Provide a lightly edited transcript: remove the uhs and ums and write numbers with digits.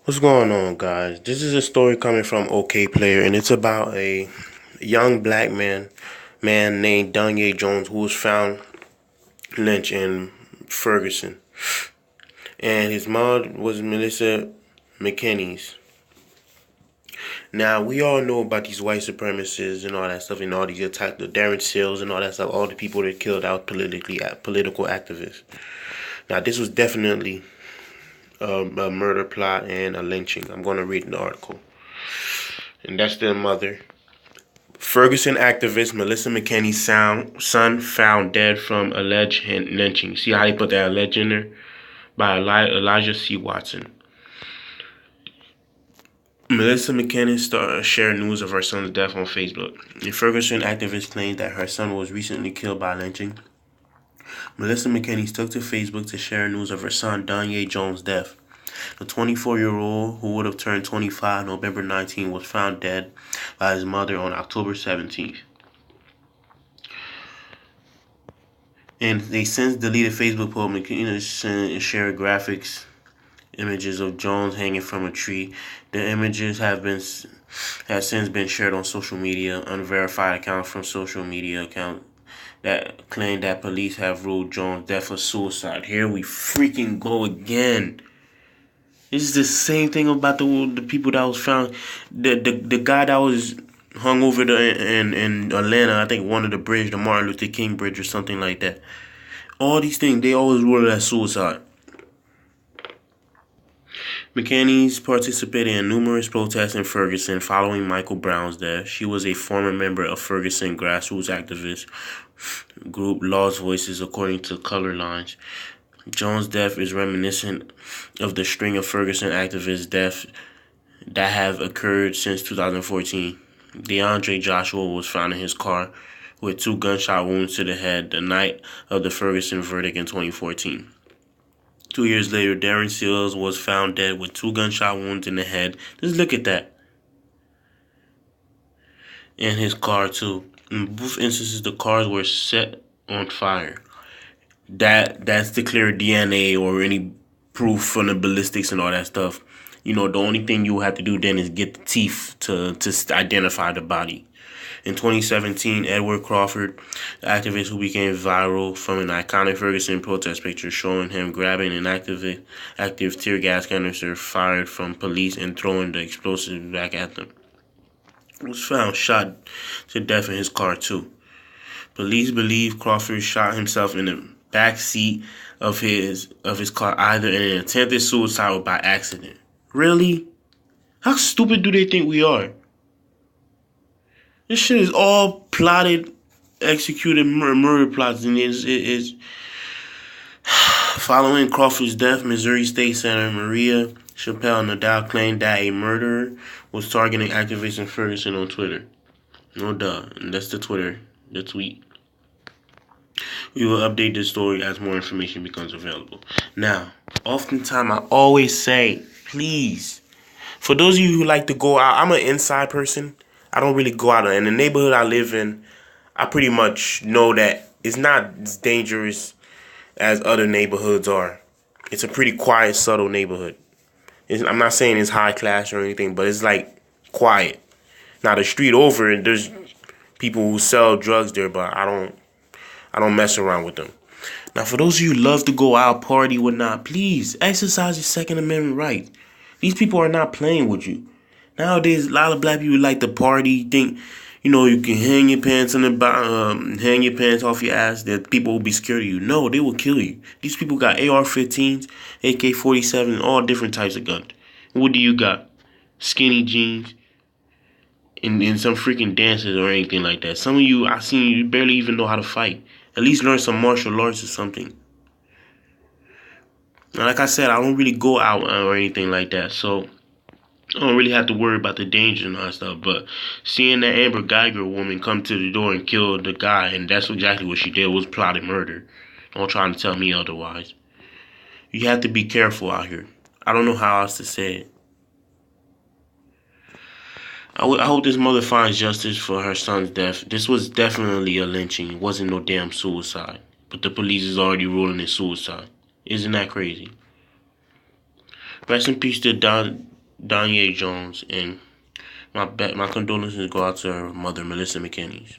What's going on, guys? This is a story coming from OK Player, and it's about a young black man named Danye Jones, who was found lynched in Ferguson, and his mom was Melissa McKinney's. Now we all know about these white supremacists and all that stuff, and all these attacks, the Darren Sills and all that stuff, all the people that killed out political activists. Now this was definitely a murder plot and a lynching. I'm going to read the article. And that's their mother. Ferguson activist Melissa McKinney's son found dead from alleged lynching. See how he put that alleged in there? By Elijah C. Watson. Melissa McKinney shared news of her son's death on Facebook. A Ferguson activist claims that her son was recently killed by lynching. Melissa McKinney took to Facebook to share news of her son Danye Jones' death. The 24-year-old, who would have turned 25 November 19, was found dead by his mother on October 17th. And they since deleted Facebook post. McKinney shared graphics, images of Jones hanging from a tree. The images have since been shared on social media. Unverified accounts from social media accounts that claim that police have ruled Jones' death a suicide. Here we freaking go again. This is the same thing about the people that was found. The guy that was hung over in Atlanta, I think one of the bridge, the Martin Luther King Bridge or something like that. All these things, they always rule it as suicide. McKinney's participated in numerous protests in Ferguson following Michael Brown's death. She was a former member of Ferguson grassroots activist group Lost Voices, according to Color Lines. Jones' death is reminiscent of the string of Ferguson activist deaths that have occurred since 2014. DeAndre Joshua was found in his car with 2 gunshot wounds to the head the night of the Ferguson verdict in 2014. 2 years later, Darren Sills was found dead with 2 gunshot wounds in the head. Just look at that. In his car, too. In both instances, the cars were set on fire. That's declared DNA or any proof from the ballistics and all that stuff. You know, the only thing you have to do then is get the teeth to identify the body. In 2017, Edward Crawford, the activist who became viral from an iconic Ferguson protest picture showing him grabbing an active tear gas canister fired from police and throwing the explosive back at them, was found shot to death in his car too. Police believe Crawford shot himself in the back seat of his car, either in an attempted suicide or by accident. Really? How stupid do they think we are? This shit is all plotted, executed murder plots, and it's following Crawford's death. Missouri State Senator Maria Chappelle Nadal claimed that a murderer was targeting activists in Ferguson on Twitter. No duh, and that's the tweet. We will update this story as more information becomes available. Now, oftentimes I always say, please, for those of you who like to go out, I'm an inside person. I don't really go out. In the neighborhood I live in, I pretty much know that it's not as dangerous as other neighborhoods are. It's a pretty quiet, subtle neighborhood. I'm not saying it's high class or anything, but it's like quiet. Now the street over, there's people who sell drugs there, but I don't mess around with them. Now, for those of you who love to go out, party, whatnot, please exercise your Second Amendment right. These people are not playing with you. Nowadays, a lot of black people like to party, think, you can hang your pants on hang your pants off your ass, that people will be scared of you. No, they will kill you. These people got AR-15s, AK-47, all different types of guns. What do you got? Skinny jeans and some freaking dances or anything like that. Some of you, I seen you barely even know how to fight. At least learn some martial arts or something. Now, like I said, I don't really go out or anything like that, so I don't really have to worry about the danger and all that stuff. But seeing that Amber Geiger woman come to the door and kill the guy, and that's exactly what she did, was plotted murder. Don't try to tell me otherwise. You have to be careful out here. I don't know how else to say it. I hope this mother finds justice for her son's death. This was definitely a lynching. It wasn't no damn suicide. But the police is already ruling it suicide. Isn't that crazy? Rest in peace to Danye Jones, and my condolences go out to her mother, Melissa McKinney.